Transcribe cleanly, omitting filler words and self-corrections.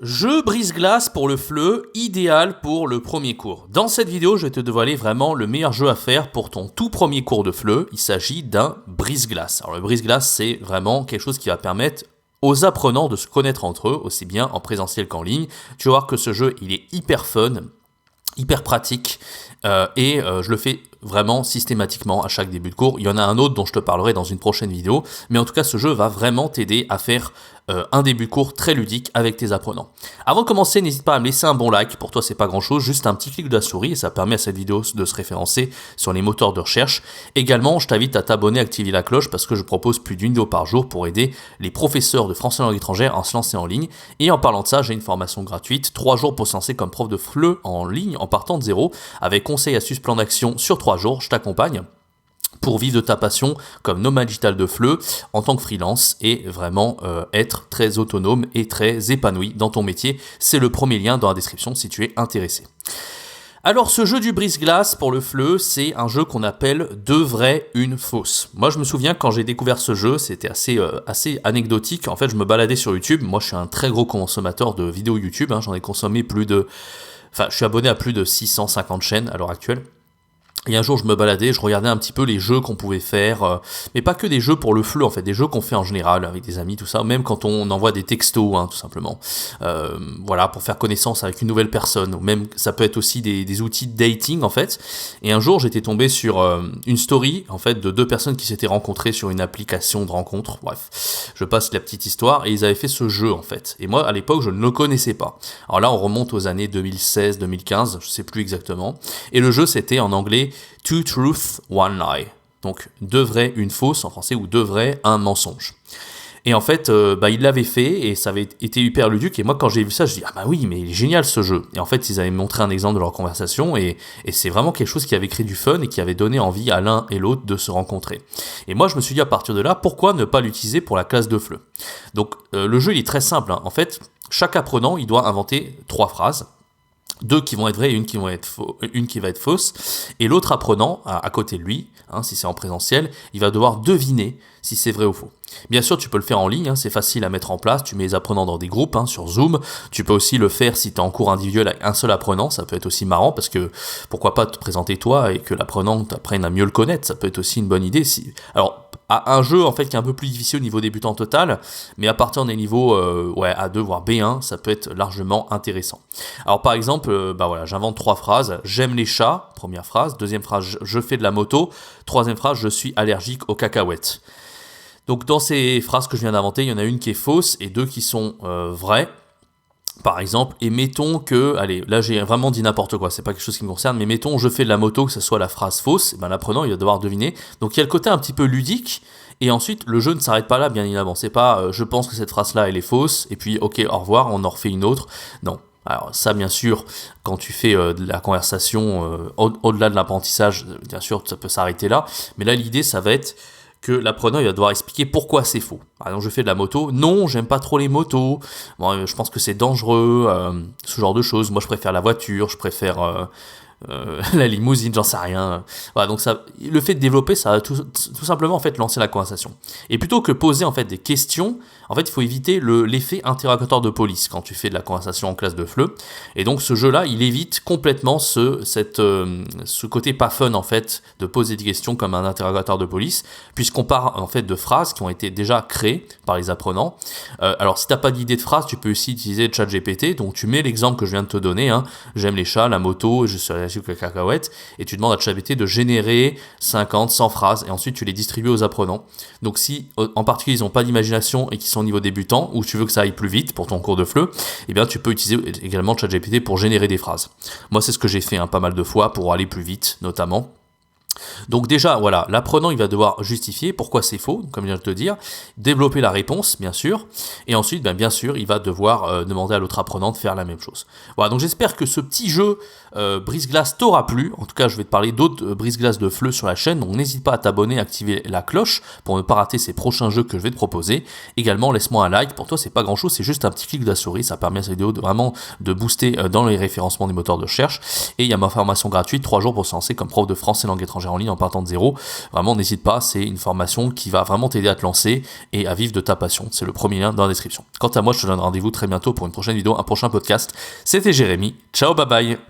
Jeu brise-glace pour le FLE, idéal pour le premier cours. Dans cette vidéo, je vais te dévoiler vraiment le meilleur jeu à faire pour ton tout premier cours de FLE. Il s'agit d'un brise-glace. Alors le brise-glace, c'est vraiment quelque chose qui va permettre aux apprenants de se connaître entre eux, aussi bien en présentiel qu'en ligne. Tu vas voir que ce jeu, il est hyper fun, hyper pratique, et je le fais vraiment systématiquement à chaque début de cours. Il y en a un autre dont je te parlerai dans une prochaine vidéo, mais en tout cas ce jeu va vraiment t'aider à faire un début de cours très ludique avec tes apprenants. Avant de commencer, n'hésite pas à me laisser un bon like, pour toi c'est pas grand chose, juste un petit clic de la souris et ça permet à cette vidéo de se référencer sur les moteurs de recherche. Également, je t'invite à t'abonner, à activer la cloche parce que je propose plus d'une vidéo par jour pour aider les professeurs de français langue étrangère à se lancer en ligne. Et en parlant de ça, j'ai une formation gratuite, 3 jours pour se lancer comme prof de FLE en ligne en partant de zéro, avec conseils, astuces, plan d'action sur 3 jours, je t'accompagne pour vivre de ta passion comme nomade digital de FLE en tant que freelance et vraiment être très autonome et très épanoui dans ton métier. C'est le premier lien dans la description si tu es intéressé. Alors ce jeu du brise-glace pour le FLE, c'est un jeu qu'on appelle 2 vrais, 1 fausse. Moi je me souviens quand j'ai découvert ce jeu, c'était assez anecdotique. En fait je me baladais sur YouTube, moi je suis un très gros consommateur de vidéos YouTube, j'en ai consommé je suis abonné à plus de 650 chaînes à l'heure actuelle. Et un jour, je me baladais, je regardais un petit peu les jeux qu'on pouvait faire, mais pas que des jeux pour le FLE, en fait, des jeux qu'on fait en général avec des amis, tout ça, même quand on envoie des textos, tout simplement. Voilà, pour faire connaissance avec une nouvelle personne, ou même, ça peut être aussi des outils de dating, en fait. Et un jour, j'étais tombé sur une story, en fait, de 2 personnes qui s'étaient rencontrées sur une application de rencontre, bref. Je passe la petite histoire, et ils avaient fait ce jeu, en fait. Et moi, à l'époque, je ne le connaissais pas. Alors là, on remonte aux années 2016-2015, je sais plus exactement. Et le jeu, c'était en anglais, 2 truths, 1 lie. Donc 2 vrais, 1 fausse en français, ou 2 vrais, 1 mensonge. Et en fait, il l'avait fait et ça avait été hyper ludique. Et moi, quand j'ai vu ça, je dis ah bah oui, mais il est génial ce jeu. Et en fait, ils avaient montré un exemple de leur conversation et c'est vraiment quelque chose qui avait créé du fun et qui avait donné envie à l'un et l'autre de se rencontrer. Et moi, je me suis dit à partir de là, pourquoi ne pas l'utiliser pour la classe de FLE? Donc le jeu, il est très simple. En fait, chaque apprenant, il doit inventer 3 phrases. 2 qui vont être vraies et une qui va être fausse. Et l'autre apprenant, à côté de lui, si c'est en présentiel, il va devoir deviner si c'est vrai ou faux. Bien sûr, tu peux le faire en ligne, c'est facile à mettre en place. Tu mets les apprenants dans des groupes sur Zoom. Tu peux aussi le faire si tu es en cours individuel avec un seul apprenant. Ça peut être aussi marrant parce que pourquoi pas te présenter toi et que l'apprenant t'apprenne à mieux le connaître. Ça peut être aussi une bonne idée. Alors, à un jeu en fait qui est un peu plus difficile au niveau débutant total, mais à partir des niveaux A2 voire B1, ça peut être largement intéressant. Alors par exemple, j'invente 3 phrases. J'aime les chats, première phrase. Deuxième phrase, je fais de la moto. Troisième phrase, je suis allergique aux cacahuètes. Donc dans ces phrases que je viens d'inventer, il y en a une qui est fausse et 2 qui sont vraies. Par exemple, et mettons que, allez, là j'ai vraiment dit n'importe quoi, c'est pas quelque chose qui me concerne, mais mettons je fais de la moto, que ce soit la phrase fausse, l'apprenant il va devoir deviner. Donc il y a le côté un petit peu ludique, et ensuite le jeu ne s'arrête pas là, bien évidemment. C'est pas je pense que cette phrase-là elle est fausse, et puis ok, au revoir, on en refait une autre. Non. Alors ça bien sûr, quand tu fais de la conversation au-delà de l'apprentissage, bien sûr ça peut s'arrêter là, mais là l'idée ça va être que l'apprenant il va devoir expliquer pourquoi c'est faux. Par exemple, je fais de la moto, non, j'aime pas trop les motos, bon, je pense que c'est dangereux, ce genre de choses. Moi, je préfère la voiture, je préfère la limousine, j'en sais rien. Voilà, donc ça, le fait de développer, ça va tout simplement en fait lancer la conversation. Et plutôt que poser en fait des questions, en fait, il faut éviter l'effet interrogatoire de police quand tu fais de la conversation en classe de FLE. Et donc, ce jeu-là, il évite complètement ce côté pas fun en fait de poser des questions comme un interrogatoire de police, puisqu'on part en fait de phrases qui ont été déjà créées par les apprenants. Alors, si t'as pas d'idée de phrase, tu peux aussi utiliser ChatGPT. Donc, tu mets l'exemple que je viens de te donner. J'aime les chats, la moto, je suis allergique aux cacahuètes, et tu demandes à ChatGPT de générer 50, 100 phrases, et ensuite tu les distribues aux apprenants. Donc, si en particulier ils n'ont pas d'imagination et qu'ils sont au niveau débutant, ou tu veux que ça aille plus vite pour ton cours de FLE, eh bien tu peux utiliser également ChatGPT pour générer des phrases. Moi c'est ce que j'ai fait pas mal de fois pour aller plus vite notamment. Donc déjà, voilà, l'apprenant, il va devoir justifier pourquoi c'est faux, comme je viens de te dire, développer la réponse, bien sûr, et ensuite, bien sûr, il va devoir demander à l'autre apprenant de faire la même chose. Voilà, donc j'espère que ce petit jeu brise-glace t'aura plu. En tout cas, je vais te parler d'autres brise-glace de FLE sur la chaîne, donc n'hésite pas à t'abonner, à activer la cloche pour ne pas rater ces prochains jeux que je vais te proposer. Également, laisse-moi un like, pour toi, c'est pas grand-chose, c'est juste un petit clic de la souris, ça permet à cette vidéo vraiment de booster dans les référencements des moteurs de recherche. Et il y a ma formation gratuite, 3 jours pour se lancer comme prof de français langue étrangère en ligne en partant de zéro. Vraiment, n'hésite pas, c'est une formation qui va vraiment t'aider à te lancer et à vivre de ta passion. C'est le premier lien dans la description. Quant à moi, je te donne rendez-vous très bientôt pour une prochaine vidéo, un prochain podcast. C'était Jérémy. Ciao, bye bye.